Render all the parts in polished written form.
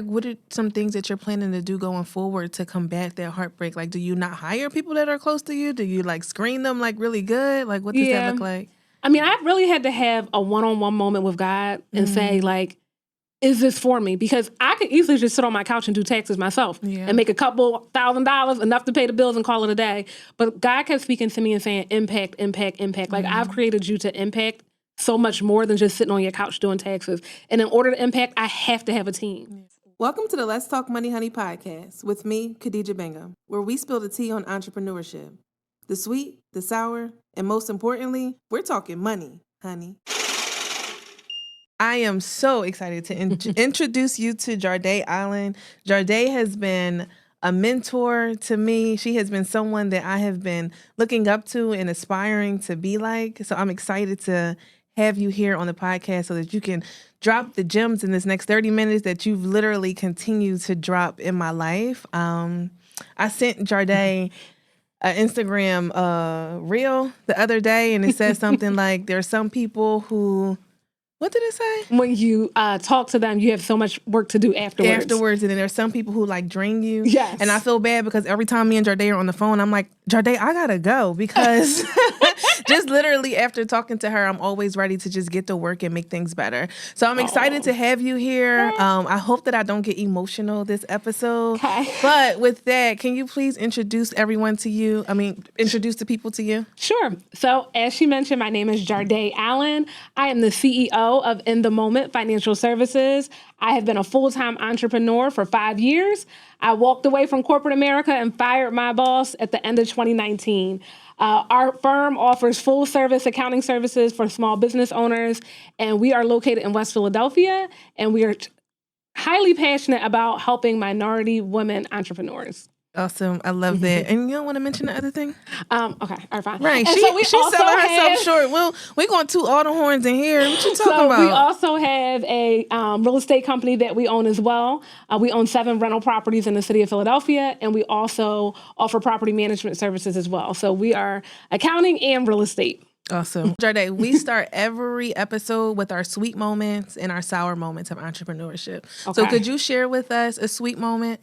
What are some things that you're planning to do going forward to combat that heartbreak? Like, do you not hire people that are close to you? Do you like screen them like really good? Like, what does that look like? I mean, I really had to have a one-on-one moment with God and say, like, is this for me? Because I could easily just sit on my couch and do taxes myself and make a couple $1,000, enough to pay the bills and call it a day. But God kept speaking to me and saying, impact, impact, impact. Like, I've created you to impact so much more than just sitting on your couch doing taxes. And in order to impact, I have to have a team. Welcome to the Let's Talk Money Honey podcast with me, Khadija Bingham, where we spill the tea on entrepreneurship. The sweet, the sour, and most importantly, we're talking money, honey. I am so excited to introduce you to Jarde Allen. Jarde has been a mentor to me. She has been someone that I have been looking up to and aspiring to be like. So I'm excited to have you here on the podcast so that you can drop the gems in this next 30 minutes that you've literally continued to drop in my life. I sent Jarde an Instagram reel the other day, and it says something like, there are some people who... What did it say? When you talk to them, you have so much work to do afterwards. And then there's some people who like drain you. Yes. And I feel bad because every time me and Jarde are on the phone, I'm like, Jarde, I gotta go because just literally after talking to her, I'm always ready to just get to work and make things better. So I'm excited to have you here. I hope that I don't get emotional this episode. Okay. But with that, can you please introduce everyone to you? Introduce the people to you. Sure. So as she mentioned, my name is Jarde Allen. I am the CEO of In the Moment Financial Services. I have been a full-time entrepreneur for 5 years. I walked away from corporate America and fired my boss at the end of 2019. Our firm offers full-service accounting services for small business owners, and we are located in West Philadelphia, and we are highly passionate about helping minority women entrepreneurs. Awesome. I love that. And you don't want to mention the other thing? Okay. All right, fine. Right. And She's selling herself short. Well, we're going to toot all the horns in here. What you talking about? We also have a real estate company that we own as well. We own 7 rental properties in the city of Philadelphia, and we also offer property management services as well. So we are accounting and real estate. Awesome. Jarde, we start every episode with our sweet moments and our sour moments of entrepreneurship. Okay. So could you share with us a sweet moment?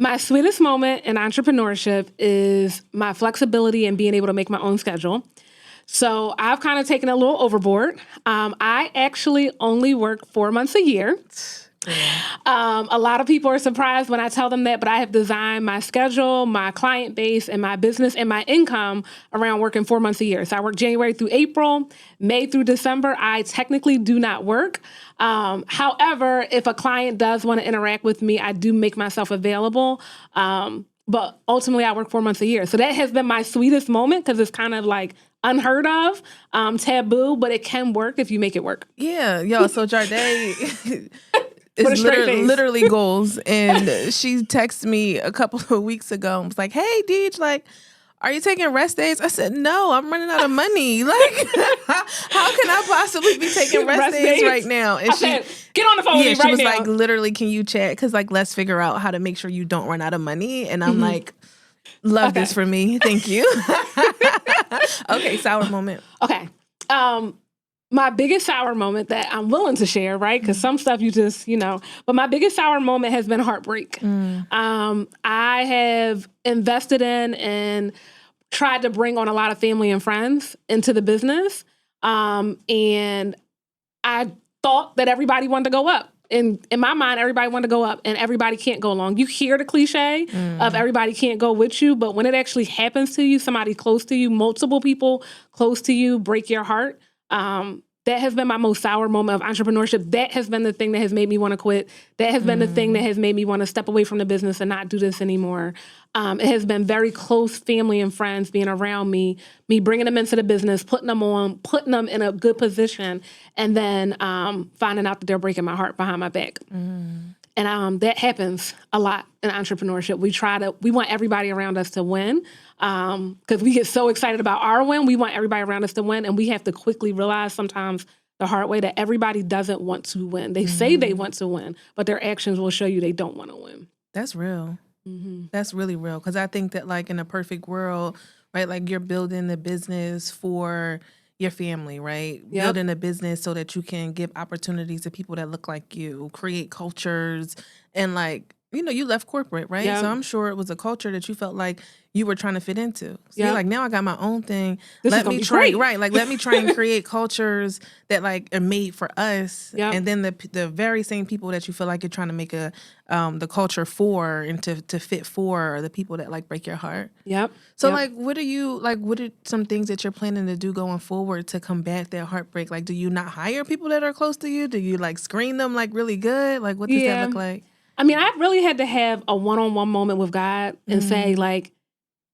My sweetest moment in entrepreneurship is my flexibility and being able to make my own schedule. So I've kind of taken a little overboard. I actually only work 4 months a year. A lot of people are surprised when I tell them that, but I have designed my schedule, my client base, and my business and my income around working 4 months a year. So I work January through April, May through December. I technically do not work. However, if a client does want to interact with me, I do make myself available. But ultimately, I work 4 months a year. So that has been my sweetest moment because it's kind of like unheard of, taboo, but it can work if you make it work. Yeah, yo. So Jarde is literally goals, and she texted me a couple of weeks ago and was like, "Hey, Deej, like, are you taking rest days?" I said, "No, I'm running out of money. Like, how can I possibly be taking rest days right now?" And said, get on the phone with me right now. She was like, literally, can you chat? Because like, let's figure out how to make sure you don't run out of money. And I'm like, love this for me. Thank you. Okay, sour moment. Okay. My biggest sour moment that I'm willing to share, right? Because some stuff you just, but my biggest sour moment has been heartbreak. I have invested in and tried to bring on a lot of family and friends into the business. And I thought that everybody wanted to go up. In my mind, everybody wanted to go up, and everybody can't go along. You hear the cliche of everybody can't go with you, but when it actually happens to you, somebody close to you, multiple people close to you break your heart. That has been my most sour moment of entrepreneurship. That has been the thing that has made me want to quit. That has been the thing that has made me want to step away from the business and not do this anymore. It has been very close family and friends being around me bringing them into the business, putting them in a good position, and then finding out that they're breaking my heart behind my back. And that happens a lot in entrepreneurship. We want everybody around us to win because we get so excited about our win. We want everybody around us to win, and we have to quickly realize sometimes the hard way that everybody doesn't want to win. They say they want to win, but their actions will show you they don't want to win. That's real. That's really real, because I think that like in a perfect world, right, like you're building the business for your family, right? Yep. Building a business so that you can give opportunities to people that look like you, create cultures, and like, you know, you left corporate, right? Yep. So I'm sure it was a culture that you felt like you were trying to fit into. So Yep. you're like, now I got my own thing. This let is gonna me be try, great. right? Like, let me try and create cultures that like are made for us. Yep. And then the very same people that you feel like you're trying to make a the culture for and to fit for are the people that like break your heart. Yep. So Yep. like, what are some things that you're planning to do going forward to combat that heartbreak? Like, do you not hire people that are close to you? Do you like screen them like really good? Like, what does that look like? I mean, I really had to have a one-on-one moment with God and say, like,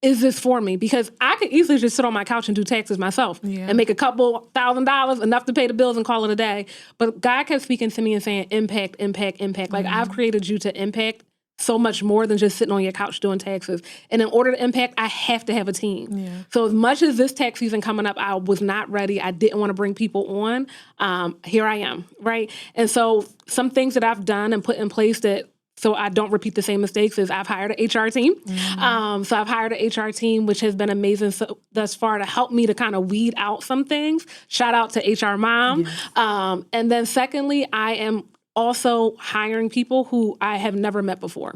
is this for me? Because I could easily just sit on my couch and do taxes myself and make a couple $1,000, enough to pay the bills and call it a day. But God kept speaking to me and saying, impact, impact, impact. Like, I've created you to impact so much more than just sitting on your couch doing taxes. And in order to impact, I have to have a team. Yeah. So as much as this tax season coming up, I was not ready. I didn't want to bring people on. Here I am, right? And so some things that I've done and put in place so I don't repeat the same mistakes is I've hired an HR team. So I've hired an HR team, which has been amazing thus far to help me to kind of weed out some things. Shout out to HR Mom. Yes. And then secondly, I am also hiring people who I have never met before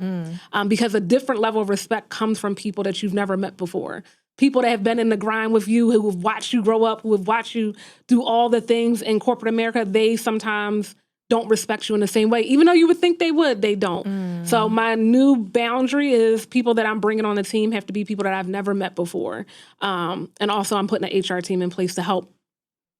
because a different level of respect comes from people that you've never met before. People that have been in the grind with you, who have watched you grow up, who have watched you do all the things in corporate America, they sometimes don't respect you in the same way. Even though you would think they would, they don't. So my new boundary is people that I'm bringing on the team have to be people that I've never met before. And also I'm putting an HR team in place to help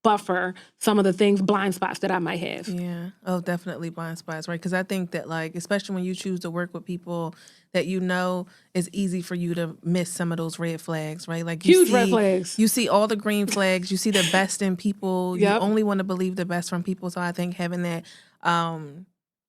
buffer some of the things, blind spots that I might have. Yeah. Oh, definitely blind spots, right? Because I think that like, especially when you choose to work with people that you know, it's easy for you to miss some of those red flags, right? Like Huge red flags. You see all the green flags. You see the best in people. You only want to believe the best from people. So I think having that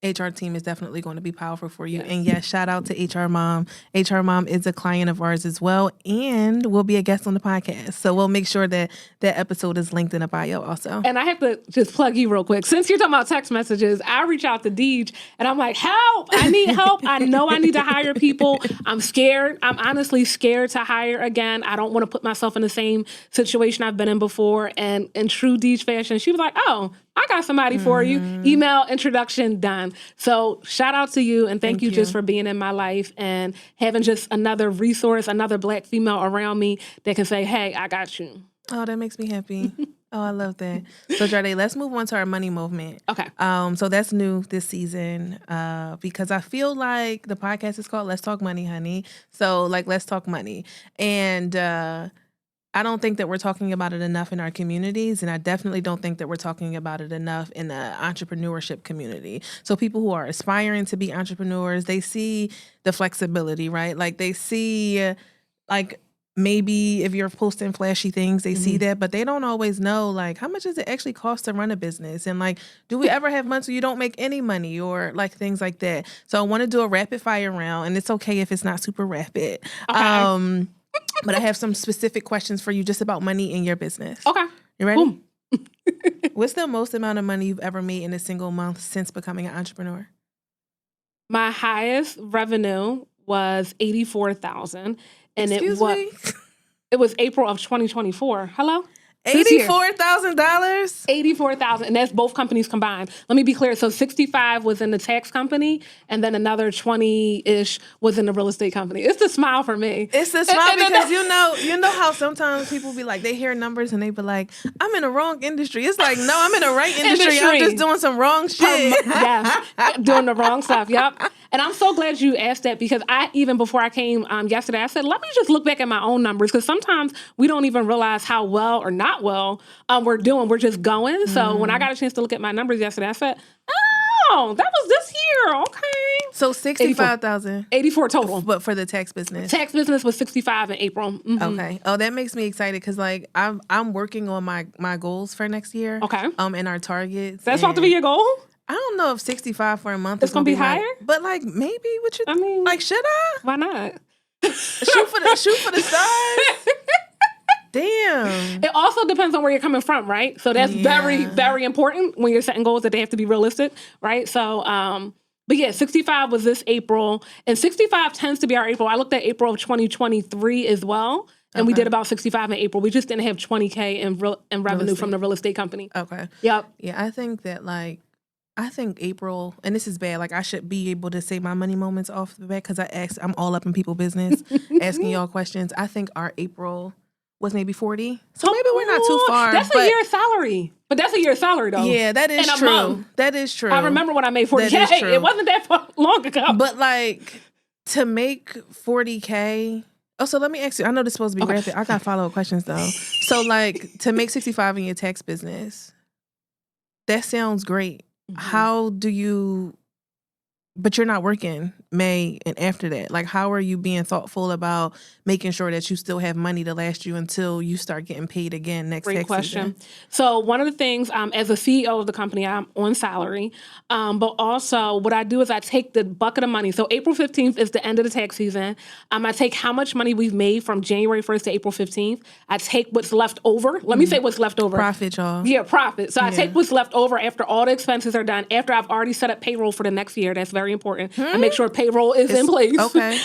HR team is definitely going to be powerful for you. Yes. And yes, shout out to HR Mom. HR Mom is a client of ours as well and will be a guest on the podcast. So we'll make sure that that episode is linked in a bio also. And I have to just plug you real quick. Since you're talking about text messages, I reach out to Deej and I'm like, help, I need help. I know I need to hire people. I'm scared. I'm honestly scared to hire again. I don't want to put myself in the same situation I've been in before. And in true Deej fashion, she was like, oh, I got somebody for you. Email, introduction, done. So shout out to you and thank you just for being in my life and having just another resource, another Black female around me that can say, hey, I got you. Oh, that makes me happy. Oh, I love that. So Jarde, let's move on to our money movement. Okay. So that's new this season because I feel like the podcast is called Let's Talk Money, Honey. So like, let's talk money. And I don't think that we're talking about it enough in our communities, and I definitely don't think that we're talking about it enough in the entrepreneurship community. So people who are aspiring to be entrepreneurs, they see the flexibility, right? Like they see, like maybe if you're posting flashy things, they see that, but they don't always know, like, how much does it actually cost to run a business? And like, do we ever have months where you don't make any money or like things like that? So I want to do a rapid fire round, and it's okay if it's not super rapid. Okay. But I have some specific questions for you just about money in your business. Okay. You ready? What's the most amount of money you've ever made in a single month since becoming an entrepreneur? My highest revenue was $84,000. And Excuse me? It was April of 2024. Hello? $84,000? $84,000, and that's both companies combined. Let me be clear. So 65 was in the tax company, and then another 20-ish was in the real estate company. It's the smile for me. It's the smile because you know how sometimes people be like, they hear numbers and they be like, I'm in the wrong industry. It's like, no, I'm in the right industry. I'm just doing some wrong shit. Yes, doing the wrong stuff. Yep. And I'm so glad you asked that because even before I came yesterday, I said, let me just look back at my own numbers because sometimes we don't even realize how well or not well we're doing. We're just going. So when I got a chance to look at my numbers yesterday, I said, oh, that was this year. Okay. So 65,000. 84 total. But for the tax business. Tax business was 65 in April. Mm-hmm. Okay. Oh, that makes me excited because like I'm working on my goals for next year. Okay. And our targets. That's supposed to be your goal? I don't know if 65 for a month is going to be higher. But like maybe like should I? Why not? shoot for the stars. Damn. It also depends on where you're coming from, right? So that's very, very important when you're setting goals that they have to be realistic, right? So, but yeah, 65 was this April, and 65 tends to be our April. I looked at April of 2023 as well, And we did about 65 in April. We just didn't have 20K in revenue from the real estate company. Okay. Yep. Yeah, I think that I think April, and this is bad, like I should be able to say my money moments off the bat because I'm all up in people's business, asking y'all questions. I think our April was maybe 40. So maybe we're not too far. That's a year's salary. But that's a year's salary, though. Yeah, that is true. Month. That is true. I remember when I made 40K. It wasn't that long ago. But like to make 40K. Oh, so let me ask you. I know this is supposed to be rapid. I got follow-up questions though. So like to make 65 in your tax business, that sounds great. Mm-hmm. How do you, but you're not working May and after that. Like, how are you being thoughtful about making sure that you still have money to last you until you start getting paid again next Great tax question. season? So one of the things, as a CEO of the company, I'm on salary. But also what I do is I take the bucket of money. So April 15th is the end of the tax season. I take how much money we've made from January 1st to April 15th. I take what's left over. Let me say what's left over. Profit, y'all. Yeah, profit. So I take what's left over after all the expenses are done, after I've already set up payroll for the next year. That's very important. I make sure payroll is in place. Okay.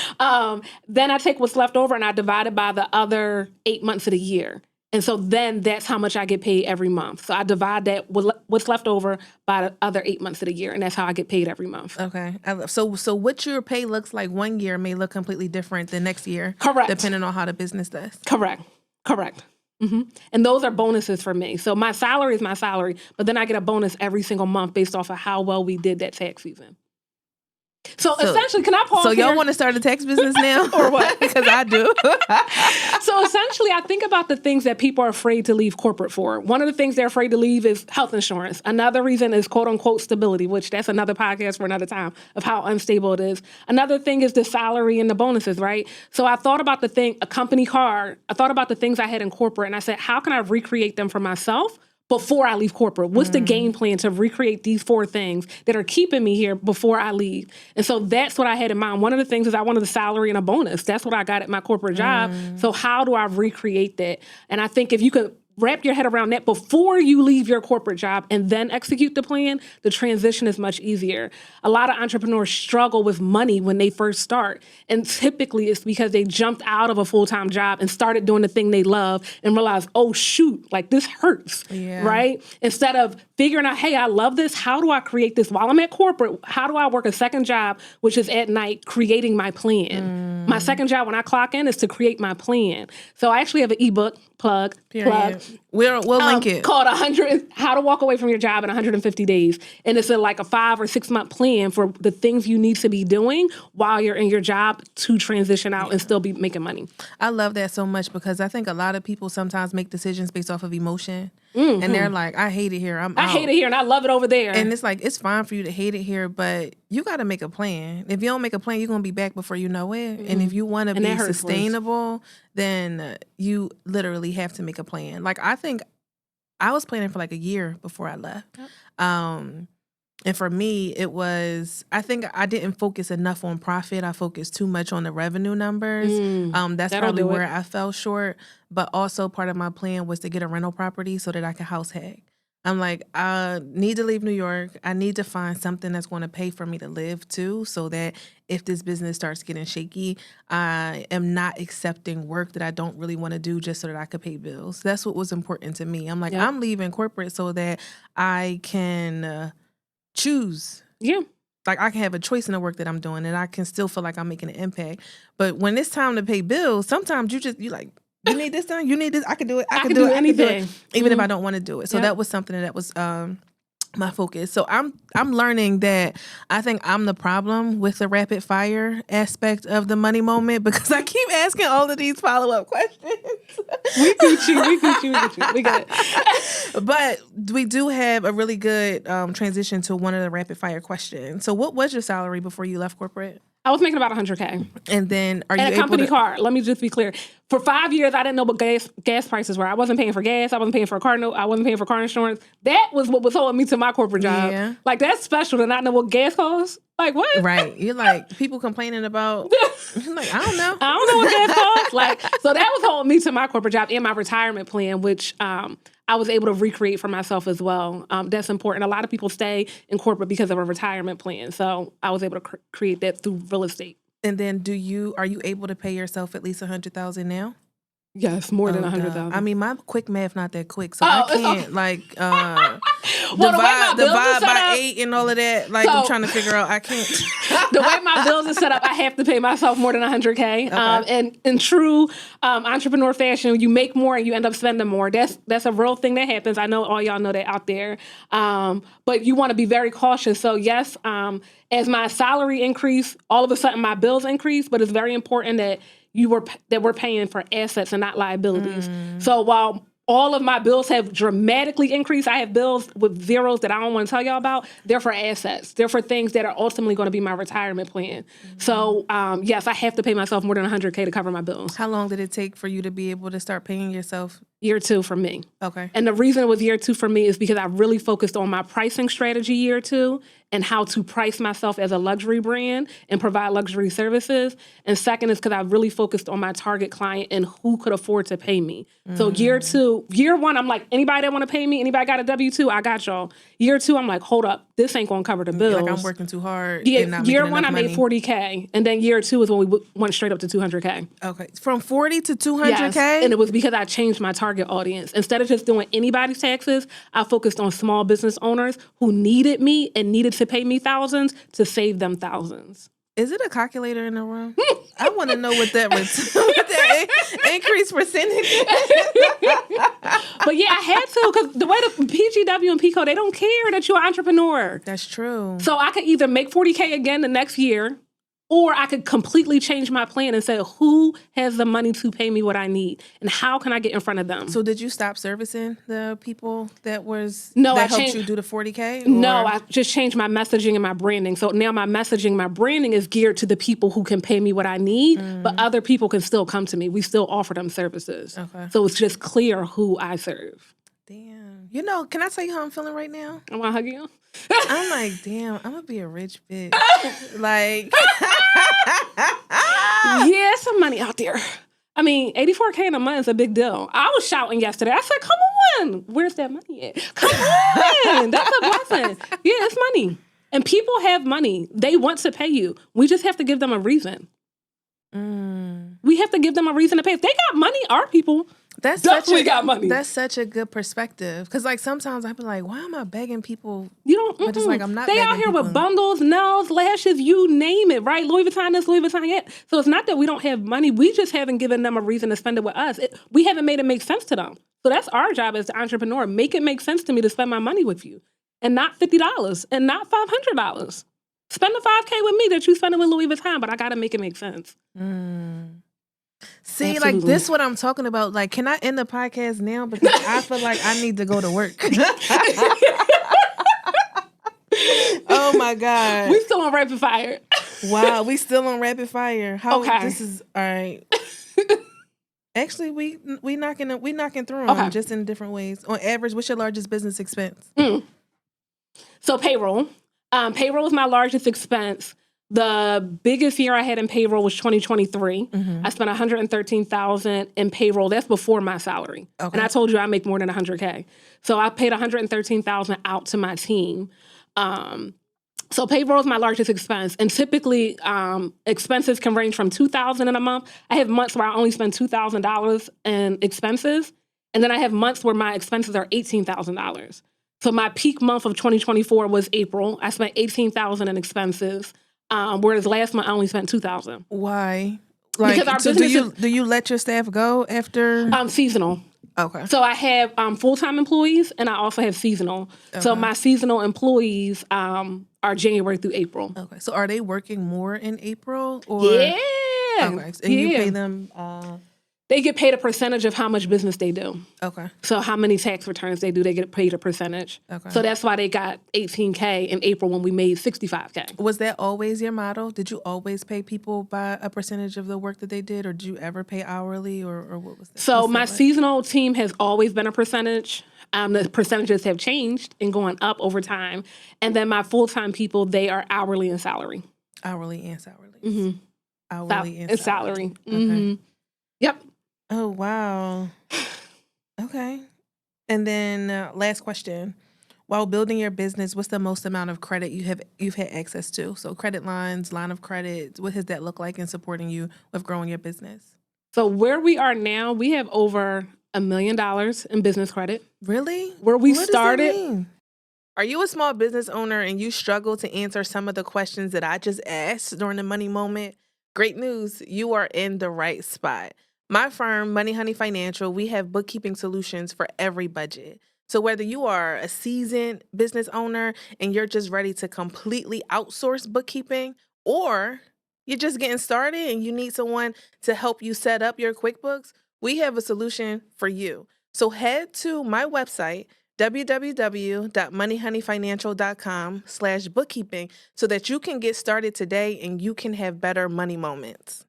Then I take what's left over and I divide it by the other 8 months of the year. And so then that's how much I get paid every month. So I divide that what's left over by the other 8 months of the year, and that's how I get paid every month. Okay. So what your pay looks like one year may look completely different than next year. Correct. Depending on how the business does. Correct. Mm-hmm. And those are bonuses for me. So my salary is my salary, but then I get a bonus every single month based off of how well we did that tax season. So essentially, can I pause So here? y'all want to start a tax business now? Or what? Because I do. So essentially, I think about the things that people are afraid to leave corporate for. One of the things they're afraid to leave is health insurance. Another reason is quote unquote stability, which that's another podcast for another time of how unstable it is. Another thing is the salary and the bonuses, right? So I thought about a company car. I thought about the things I had in corporate and I said, how can I recreate them for myself before I leave corporate? What's the game plan to recreate these 4 things that are keeping me here before I leave? And so that's what I had in mind. One of the things is I wanted a salary and a bonus. That's what I got at my corporate job. So how do I recreate that? And I think if you could wrap your head around that before you leave your corporate job and then execute the plan, the transition is much easier. A lot of entrepreneurs struggle with money when they first start. And typically it's because they jumped out of a full-time job and started doing the thing they love and realized, oh, shoot, like this hurts, right? Instead of figuring out, hey, I love this. How do I create this while I'm at corporate? How do I work a second job, which is at night, creating my plan? My second job when I clock in is to create my plan. So I actually have an ebook, plug. We'll link it. Called How to Walk Away from Your Job in 150 Days. And it's like a 5 or 6 month plan for the things you need to be doing while you're in your job to transition out and still be making money. I love that so much because I think a lot of people sometimes make decisions based off of emotion. And they're like, I hate it here. I hate it here and I love it over there. And it's like, it's fine for you to hate it here, but you got to make a plan. If you don't make a plan, you're going to be back before you know it. And if you want to be sustainable, then you literally have to make a plan. Like, I think I was planning for like a year before I left. Yep. And for me, it was, I think I didn't focus enough on profit. I focused too much on the revenue numbers. That's probably where I fell short. But also part of my plan was to get a rental property so that I could house hack. I'm like, I need to leave New York. I need to find something that's going to pay for me to live too, so that if this business starts getting shaky, I am not accepting work that I don't really want to do just so that I could pay bills. That's what was important to me. I'm like, I'm leaving corporate so that I can choose. Yeah. Like I can have a choice in the work that I'm doing and I can still feel like I'm making an impact. But when it's time to pay bills, sometimes you like, you need this done, you need this, I can do it, I can do anything. Even if I don't want to do it. So that was something that was my focus. So I'm learning that I think I'm the problem with the rapid fire aspect of the money moment because I keep asking all of these follow-up questions. We Gucci. We got it. But we do have a really good transition to one of the rapid fire questions. So what was your salary before you left corporate? I was making about $100K. And then are you able to... And a company car. Let me just be clear. For 5 years, I didn't know what gas prices were. I wasn't paying for gas. I wasn't paying for a car note. I wasn't paying for car insurance. That was what was holding me to my corporate job. Yeah. Like, that's special to not know what gas costs. Like, what? Right. You're like, people complaining about... like, I don't know. I don't know what gas costs. Like, so that was holding me to my corporate job and my retirement plan, which... I was able to recreate for myself as well. That's important. A lot of people stay in corporate because of a retirement plan. So I was able to create that through real estate. And then are you able to pay yourself at least $100,000 now? Yes, more than God. 100,000. I mean, my quick math not that quick, so I can't Well, the way my bills are divide set by up, 8 and all of that. Like, I'm trying to figure out. I can't. the way my bills are set up, I have to pay myself more than 100K. Okay. And in true entrepreneur fashion, you make more and you end up spending more. That's a real thing that happens. I know all y'all know that out there. But you want to be very cautious. So yes, as my salary increased, all of a sudden my bills increased. But it's very important that we're paying for assets and not liabilities. So while all of my bills have dramatically increased, I have bills with zeros that I don't want to tell y'all about. They're for assets. They're for things that are ultimately going to be my retirement plan. So yes, I have to pay myself more than 100K to cover my bills. How long did it take for you to be able to start paying yourself? Year 2 for me. Okay. And the reason it was year 2 for me is because I really focused on my pricing strategy year 2 and how to price myself as a luxury brand and provide luxury services. And second is because I really focused on my target client and who could afford to pay me. So year 1, I'm like, anybody that want to pay me, anybody got a W-2, I got y'all. Year 2, I'm like, hold up, this ain't going to cover the bills. Like I'm working too hard. Yeah, and not year making 1, I enough made money. 40K. And then year 2 is when we went straight up to 200K. Okay. From 40 to 200K? Yes, and it was because I changed my target audience. Instead of just doing anybody's taxes, I focused on small business owners who needed me and needed to pay me thousands to save them thousands. Is it a calculator in the room? I want to know what that increase percentage is. But yeah, I had to, because the way the PGW and PICO, they don't care that you're an entrepreneur. That's true. So I could either make 40K again the next year, or I could completely change my plan and say, who has the money to pay me what I need? And how can I get in front of them? So did you stop servicing the people that helped you do the 40K? No, I just changed my messaging and my branding. So now my branding is geared to the people who can pay me what I need, but other people can still come to me. We still offer them services. Okay. So it's just clear who I serve. Damn. Can I tell you how I'm feeling right now? I want to hug you. I'm like, damn, I'm going to be a rich bitch. Like... Yeah, some money out there. I mean, $84K in a month is a big deal. I was shouting yesterday. I said, come on. Where's that money at? Come on. That's a blessing. Yeah, it's money. And people have money. They want to pay you. We just have to give them a reason. We have to give them a reason to pay. If they got money, our people got money. That's such a good perspective. Because like sometimes I be like, why am I begging people? You don't. But it's like I'm not. They out here with bundles, nails, lashes, you name it, right? Louis Vuitton this, Louis Vuitton that. So it's not that we don't have money. We just haven't given them a reason to spend it with us. We haven't made it make sense to them. So that's our job as the entrepreneur. Make it make sense to me to spend my money with you, and not $50 and not $500. Spend the $5K with me that you spend it with Louis Vuitton, but I gotta make it make sense. See, Absolutely. Like this what I'm talking about. Like, can I end the podcast now? Because I feel like I need to go to work. Oh my God. We still on rapid fire. Wow, we still on rapid fire. Okay. This is all right. Actually, we knocking through them just in different ways. On average, what's your largest business expense? So payroll. Payroll is my largest expense. The biggest year I had in payroll was 2023. I spent $113,000 in payroll. That's before my salary. Okay. And I told you I make more than $100K. So I paid $113,000 out to my team. So payroll is my largest expense. And typically, expenses can range from $2,000 in a month. I have months where I only spend $2,000 in expenses. And then I have months where my expenses are $18,000. So my peak month of 2024 was April. I spent $18,000 in expenses. Whereas last month I only spent $2,000. Why? Like, because our so business do you let your staff go after? Seasonal. Okay. So I have full-time employees and I also have seasonal. Okay. So my seasonal employees are January through April. Okay. So are they working more in April? Or? Yeah. Okay. And you pay them? They get paid a percentage of how much business they do. Okay. So how many tax returns they do, they get paid a percentage. Okay. So that's why they got $18K in April when we made $65K. Was that always your model? Did you always pay people by a percentage of the work that they did, or did you ever pay hourly, or what was that? So my seasonal team has always been a percentage. The percentages have changed and going up over time. And then my full-time people, they are hourly and salary. Hourly and salary. Mm-hmm. Hourly and salary. Okay. Mm-hmm. Yep. Oh, wow. Okay. And then last question. While building your business, what's the most amount of credit you've had access to? So credit lines, line of credit, what does that look like in supporting you with growing your business? So where we are now, we have over $1 million in business credit. Really? Where we What started. does that mean? Are you a small business owner and you struggle to answer some of the questions that I just asked during the money moment? Great news, you are in the right spot. My firm, Money Honey Financial, we have bookkeeping solutions for every budget. So whether you are a seasoned business owner and you're just ready to completely outsource bookkeeping, or you're just getting started and you need someone to help you set up your QuickBooks, we have a solution for you. So head to my website, www.moneyhoneyfinancial.com/bookkeeping, so that you can get started today and you can have better money moments.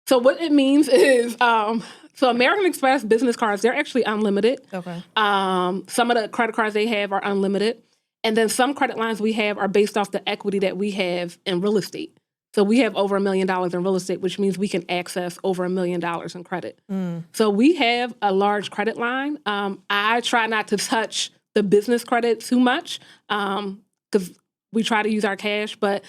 So what it means is, so American Express business cards, they're actually unlimited. Okay. Some of the credit cards they have are unlimited. And then some credit lines we have are based off the equity that we have in real estate. So we have over $1 million in real estate, which means we can access over $1 million in credit. So we have a large credit line. I try not to touch the business credit too much because we try to use our cash, but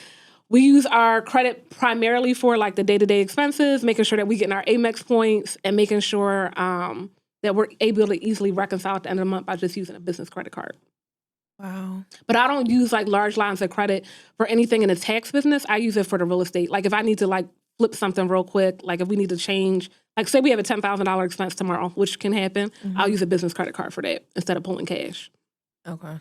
we use our credit primarily for like the day-to-day expenses, making sure that we get our Amex points and making sure that we're able to easily reconcile at the end of the month by just using a business credit card. Wow. But I don't use like large lines of credit for anything in the tax business. I use it for the real estate. Like if I need to like flip something real quick, like if we need to change, like say we have a $10,000 expense tomorrow, which can happen, I'll use a business credit card for that instead of pulling cash. Okay.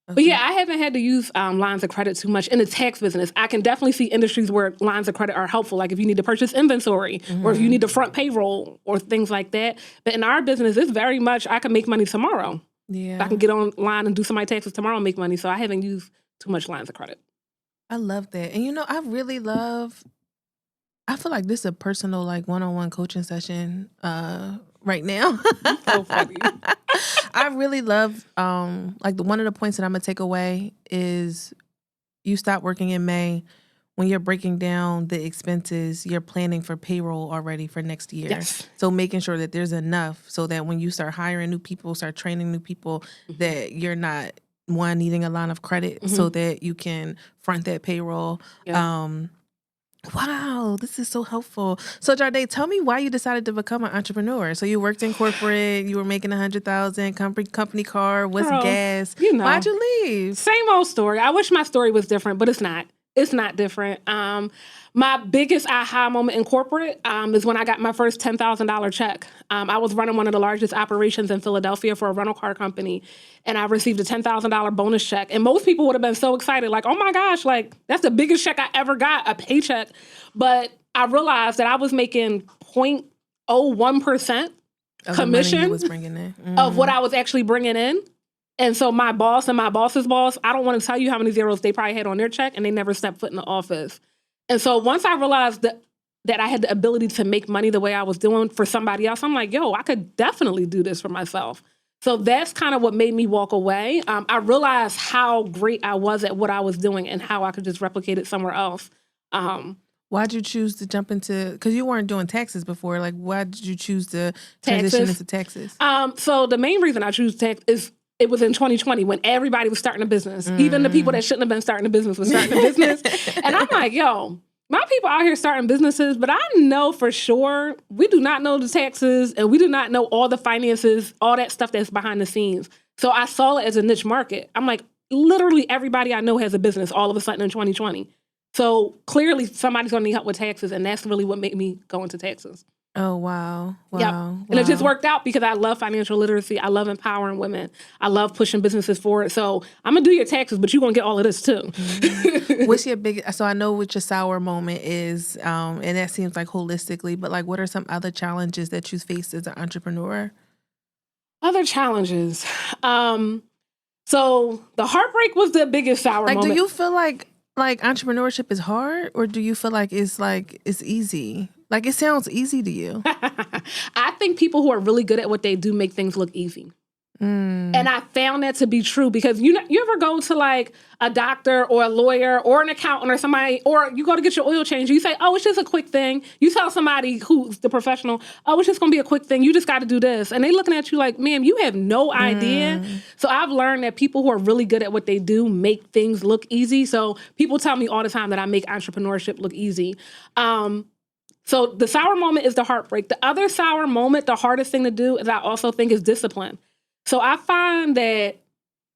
But yeah, I haven't had to use lines of credit too much in the tax business. I can definitely see industries where lines of credit are helpful, like if you need to purchase inventory or if you need to front payroll or things like that. But in our business, it's very much I can make money tomorrow. Yeah. I can get online and do some of my taxes tomorrow and make money. So I haven't used too much lines of credit. I love that. And I feel like this is a personal like one-on-one coaching session right now. So funny. I really love like one of the points that I'm gonna take away is you stop working in May. When you're breaking down the expenses, you're planning for payroll already for next year. Yes. So making sure that there's enough so that when you start hiring new people, start training new people, that you're not needing a line of credit so that you can front that payroll. Yeah. Wow, this is so helpful. So Jarde, tell me why you decided to become an entrepreneur. So you worked in corporate, you were making $100,000, company car, what's Girl, gas? you know. Why'd you leave? Same old story. I wish my story was different, but it's not. It's not different. My biggest aha moment in corporate is when I got my first $10,000 check. I was running one of the largest operations in Philadelphia for a rental car company, and I received a $10,000 bonus check. And most people would have been so excited, like, oh my gosh, like that's the biggest check I ever got, a paycheck. But I realized that I was making 0.01% commission was bringing in. of what I was actually bringing in. And so my boss and my boss's boss, I don't want to tell you how many zeros they probably had on their check, and they never stepped foot in the office. And so once I realized that I had the ability to make money the way I was doing for somebody else, I'm like, yo, I could definitely do this for myself. So that's kind of what made me walk away. I realized how great I was at what I was doing and how I could just replicate it somewhere else. Why'd you choose to jump into, because you weren't doing taxes before, like why did you choose to transition into taxes? So the main reason I choose tax is it was in 2020 when everybody was starting a business. Even the people that shouldn't have been starting a business was starting a business. And I'm like, yo, my people out here starting businesses, but I know for sure we do not know the taxes and we do not know all the finances, all that stuff that's behind the scenes. So I saw it as a niche market. I'm like, literally everybody I know has a business all of a sudden in 2020. So clearly somebody's going to need help with taxes, and that's really what made me go into taxes. Oh, wow. Yep. And it just worked out because I love financial literacy. I love empowering women. I love pushing businesses forward. So I'm going to do your taxes, but you're going to get all of this too. What's your so I know what your sour moment is, and that seems like holistically, but like what are some other challenges that you faced as an entrepreneur? Other challenges. So the heartbreak was the biggest sour moment. Do you feel like entrepreneurship is hard, or do you feel like it's easy? Like it sounds easy to you. I think people who are really good at what they do make things look easy. And I found that to be true because you ever go to like a doctor or a lawyer or an accountant or somebody, or you go to get your oil change, you say, oh, it's just a quick thing. You tell somebody who's the professional, oh, it's just going to be a quick thing. You just got to do this. And they looking at you like, ma'am, you have no idea. So I've learned that people who are really good at what they do make things look easy. So people tell me all the time that I make entrepreneurship look easy. So the sour moment is the heartbreak. The other sour moment, the hardest thing to do, is I also think is discipline. So I find that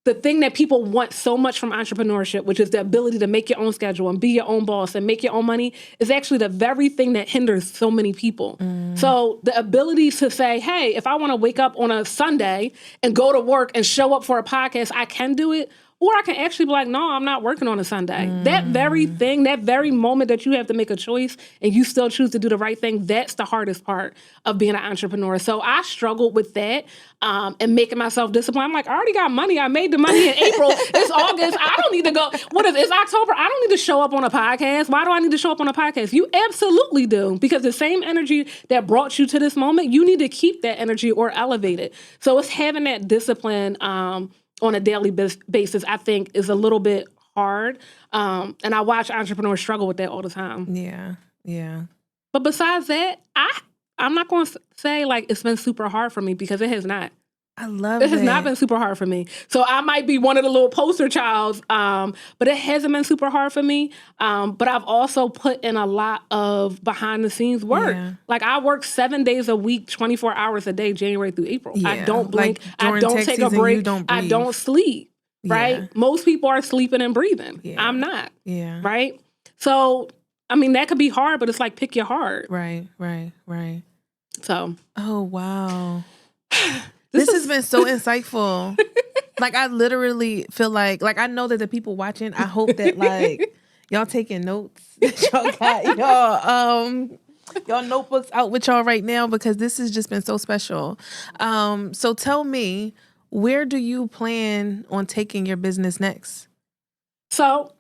the thing that people want so much from entrepreneurship, which is the ability to make your own schedule and be your own boss and make your own money, is actually the very thing that hinders so many people. So the ability to say, hey, if I want to wake up on a Sunday and go to work and show up for a podcast, I can do it. Or I can actually be like, no, I'm not working on a Sunday. That very thing, that very moment that you have to make a choice and you still choose to do the right thing, that's the hardest part of being an entrepreneur. So I struggled with that and making myself disciplined. I'm like, I already got money. I made the money in April. It's August. I don't need to go. It's October. I don't need to show up on a podcast. Why do I need to show up on a podcast? You absolutely do. Because the same energy that brought you to this moment, you need to keep that energy or elevate it. So it's having that discipline on a daily basis, I think, is a little bit hard. And I watch entrepreneurs struggle with that all the time. Yeah. But besides that, I'm not going to say like it's been super hard for me, because it has not. I love it. It has not been super hard for me. So I might be one of the little poster childs, but it hasn't been super hard for me. But I've also put in a lot of behind the scenes work. Yeah. Like I work 7 days a week, 24 hours a day, January through April. Yeah. I don't blink. Like I don't take a break. I don't sleep. Right? Yeah. Most people are sleeping and breathing. Yeah. I'm not. Yeah. Right? So, I mean, that could be hard, but it's like pick your heart. Right. So. Oh, wow. This has been so insightful. Like, I literally feel like I know that the people watching, I hope that, like, y'all taking notes. Y'all got y'all notebooks out with y'all right now, because this has just been so special. So tell me, where do you plan on taking your business next? So,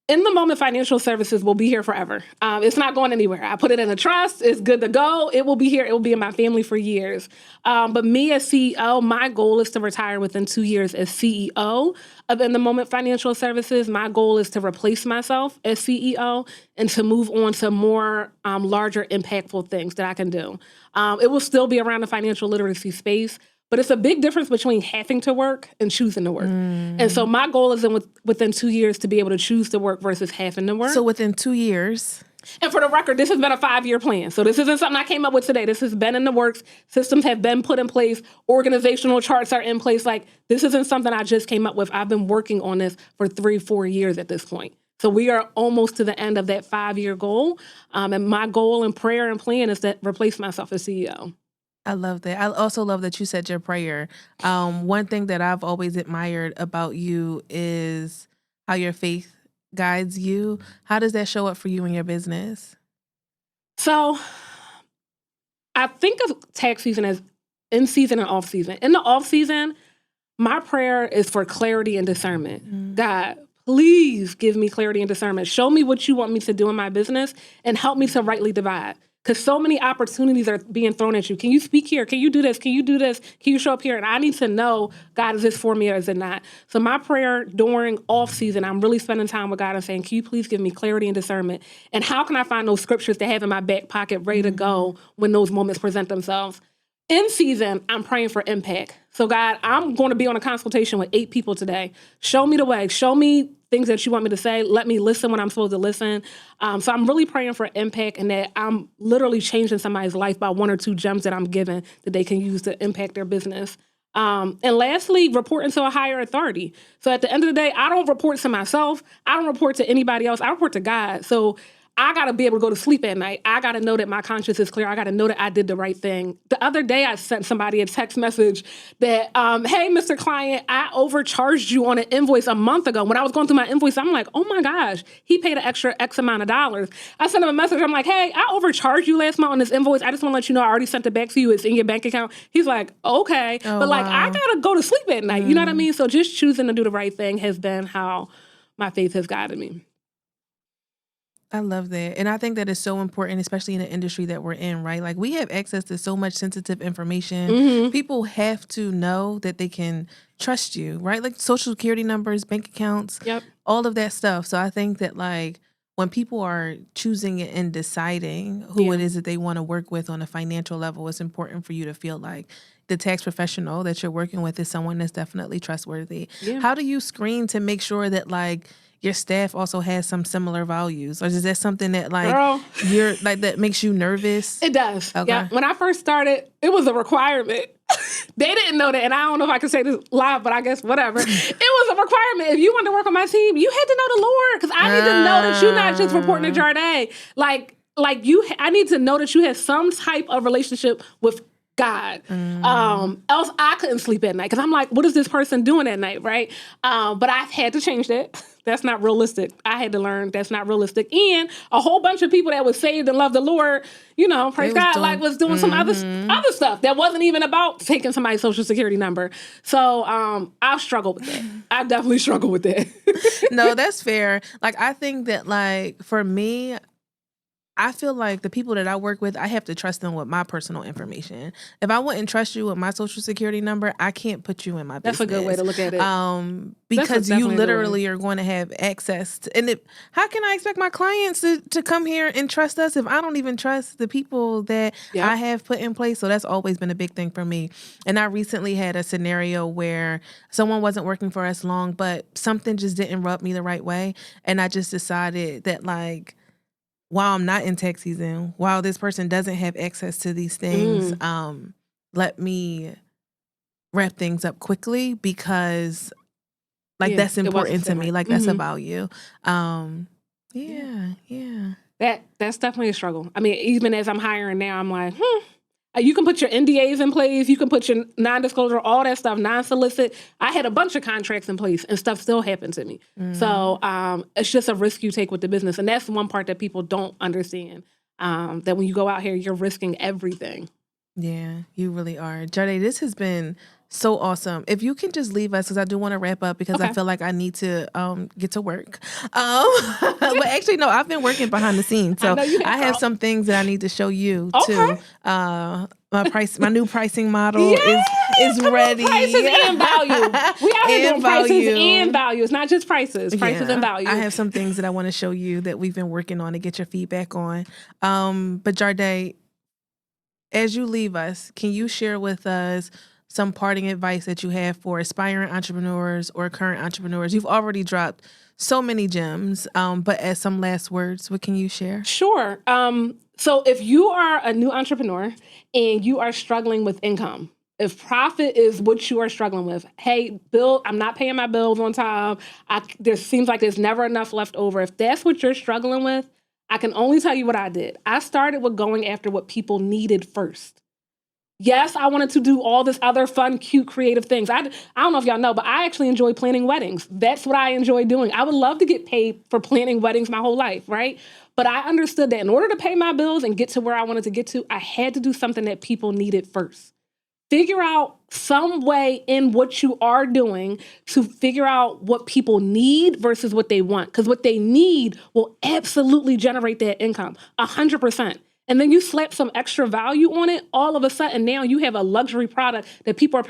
In the Moment Financial Services will be here forever. It's not going anywhere. I put it in a trust. It's good to go. It will be here. It will be in my family for years. But me as CEO, my goal is to retire within 2 years as CEO of In the Moment Financial Services. My goal is to replace myself as CEO and to move on to more larger, impactful things that I can do. It will still be around the financial literacy space, but it's a big difference between having to work and choosing to work. And so my goal is within 2 years to be able to choose to work versus having to work. So within 2 years. And for the record, this has been a 5-year plan. So this isn't something I came up with today. This has been in the works. Systems have been put in place. Organizational charts are in place. Like, this isn't something I just came up with. I've been working on this for 3-4 years at this point. So we are almost to the end of that 5-year goal. And my goal and prayer and plan is to replace myself as CEO. I love that. I also love that you said your prayer. One thing that I've always admired about you is how your faith guides you. How does that show up for you in your business? So I think of tax season as in season and off season. In the off season, my prayer is for clarity and discernment. God, please give me clarity and discernment. Show me what you want me to do in my business and help me to rightly divide. Because so many opportunities are being thrown at you. Can you speak here? Can you do this? Can you do this? Can you show up here? And I need to know, God, is this for me or is it not? So my prayer during off season, I'm really spending time with God and saying, can you please give me clarity and discernment? And how can I find those scriptures to have in my back pocket ready to go when those moments present themselves? In season, I'm praying for impact. So God, I'm going to be on a consultation with 8 people today. Show me the way. Show me things that you want me to say. Let me listen when I'm supposed to listen. So I'm really praying for impact and that I'm literally changing somebody's life by 1 or 2 gems that I'm given that they can use to impact their business. And lastly, reporting to a higher authority. So at the end of the day, I don't report to myself. I don't report to anybody else. I report to God. So I got to be able to go to sleep at night. I got to know that my conscience is clear. I got to know that I did the right thing. The other day, I sent somebody a text message that, hey, Mr. Client, I overcharged you on an invoice a month ago. When I was going through my invoice, I'm like, oh my gosh, he paid an extra X amount of dollars. I sent him a message. I'm like, hey, I overcharged you last month on this invoice. I just want to let you know I already sent it back to you. It's in your bank account. He's like, okay. But like, I got to go to sleep at night. You know what I mean? So just choosing to do the right thing has been how my faith has guided me. I love that. And I think that is so important, especially in the industry that we're in, right? Like, we have access to so much sensitive information. People have to know that they can trust you, right? Like social security numbers, bank accounts, all of that stuff. So I think that, like, when people are choosing and deciding who it is that they want to work with on a financial level, it's important for you to feel like the tax professional that you're working with is someone that's definitely trustworthy. How do you screen to make sure that, like, your staff also has some similar values, or is that something that like Girl. you're like that makes you nervous? It does. Okay. Yeah. When I first started, it was a requirement. They didn't know that, and I don't know if I can say this live, but I guess whatever. It was a requirement. If you wanted to work on my team, you had to know the Lord, because I need to know that you're not just reporting to Jarde. I need to know that you have some type of relationship with God. Else I couldn't sleep at night, because I'm like, what is this person doing at night, right? But I've had to change that. That's not realistic. I had to learn that's not realistic. And a whole bunch of people that was saved and loved the Lord, praise God, was doing some other stuff that wasn't even about taking somebody's social security number. So I've struggled with that. I definitely struggled with that. No, that's fair. Like, I think that, like, for me, I feel like the people that I work with, I have to trust them with my personal information. If I wouldn't trust you with my social security number, I can't put you in my business. That's a good way to look at it. Because you literally are going to have access to, and how can I expect my clients to come here and trust us if I don't even trust the people that I have put in place? So that's always been a big thing for me. And I recently had a scenario where someone wasn't working for us long, but something just didn't rub me the right way. And I just decided that, like, while I'm not in tax season, while this person doesn't have access to these things, let me wrap things up quickly, because that's important to me. Like, that's a value. Yeah. That's definitely a struggle. I mean, even as I'm hiring now, I'm like, you can put your NDAs in place, you can put your non-disclosure, all that stuff, non-solicit. I had a bunch of contracts in place, and stuff still happened to me. So it's just a risk you take with the business. And that's one part that people don't understand, that when you go out here, you're risking everything. Yeah, you really are. Jarde, this has been so awesome. If you can just leave us, because I do want to wrap up, because I feel like I need to get to work. But actually, no, I've been working behind the scenes. So I have some things that I need to show you too. My new pricing model is ready. Prices and value. We are doing prices and value. It's not just prices. Prices and value. I have some things that I want to show you that we've been working on to get your feedback on. But Jarde, as you leave us, can you share with us some parting advice that you have for aspiring entrepreneurs or current entrepreneurs? You've already dropped so many gems, but as some last words, what can you share? Sure. So if you are a new entrepreneur and you are struggling with income, if profit is what you are struggling with, hey, I'm not paying my bills on time. There seems like there's never enough left over. If that's what you're struggling with, I can only tell you what I did. I started with going after what people needed first. Yes, I wanted to do all this other fun, cute, creative things. I don't know if y'all know, but I actually enjoy planning weddings. That's what I enjoy doing. I would love to get paid for planning weddings my whole life, right? But I understood that in order to pay my bills and get to where I wanted to get to, I had to do something that people needed first. Figure out some way in what you are doing to figure out what people need versus what they want. Because what they need will absolutely generate that income, 100%. And then you slap some extra value on it, all of a sudden now you have a luxury product that people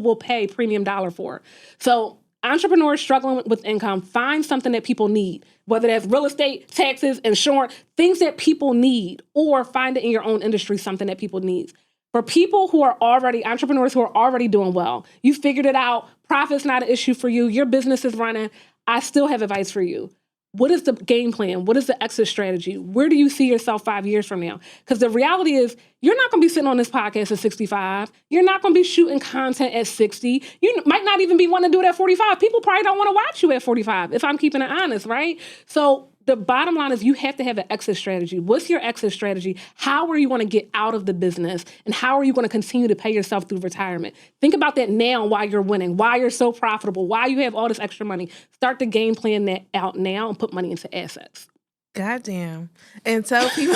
will pay premium dollar for. So entrepreneurs struggling with income, find something that people need, whether that's real estate, taxes, insurance, things that people need, or find it in your own industry, something that people need. For people who are already, entrepreneurs who are already doing well, you figured it out, profit's not an issue for you, your business is running, I still have advice for you. What is the game plan? What is the exit strategy? Where do you see yourself 5 years from now? Because the reality is, you're not going to be sitting on this podcast at 65. You're not going to be shooting content at 60. You might not even be wanting to do it at 45. People probably don't want to watch you at 45, if I'm keeping it honest, right? So the bottom line is you have to have an exit strategy. What's your exit strategy? How are you going to get out of the business? And how are you going to continue to pay yourself through retirement? Think about that now while you're winning, why you're so profitable, why you have all this extra money. Start to game plan that out now and put money into assets. Goddamn. And tell people...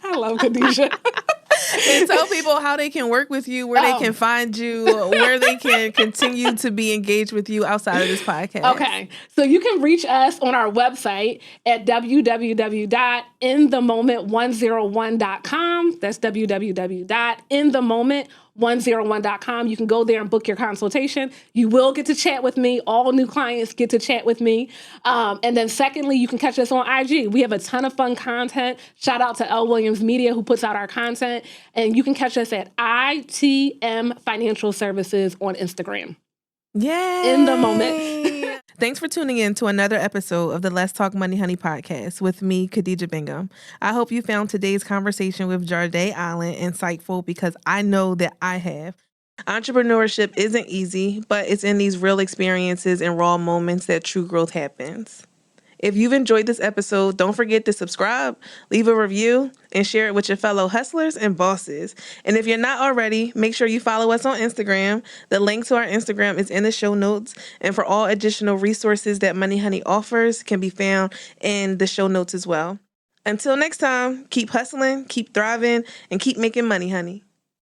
I love Khadijah. And tell people how they can work with you, where they can find you, where they can continue to be engaged with you outside of this podcast. Okay. So you can reach us on our website at www.inthemoment101.com. That's www.inthemoment101.com. You can go there and book your consultation. You will get to chat with me. All new clients get to chat with me. And then secondly, you can catch us on IG. We have a ton of fun content. Shout out to L. Williams Media, who puts out our content. And you can catch us at ITM Financial Services on Instagram. Yay! in the moment. Thanks for tuning in to another episode of the Let's Talk Money Honey podcast with me, Khadija Bingham. I hope you found today's conversation with Jarde Allen insightful because I know that I have. Entrepreneurship isn't easy, but it's in these real experiences and raw moments that true growth happens. If you've enjoyed this episode, don't forget to subscribe, leave a review, and share it with your fellow hustlers and bosses. And if you're not already, make sure you follow us on Instagram. The link to our Instagram is in the show notes. And for all additional resources that Money Honey offers can be found in the show notes as well. Until next time, keep hustling, keep thriving, and keep making money, honey.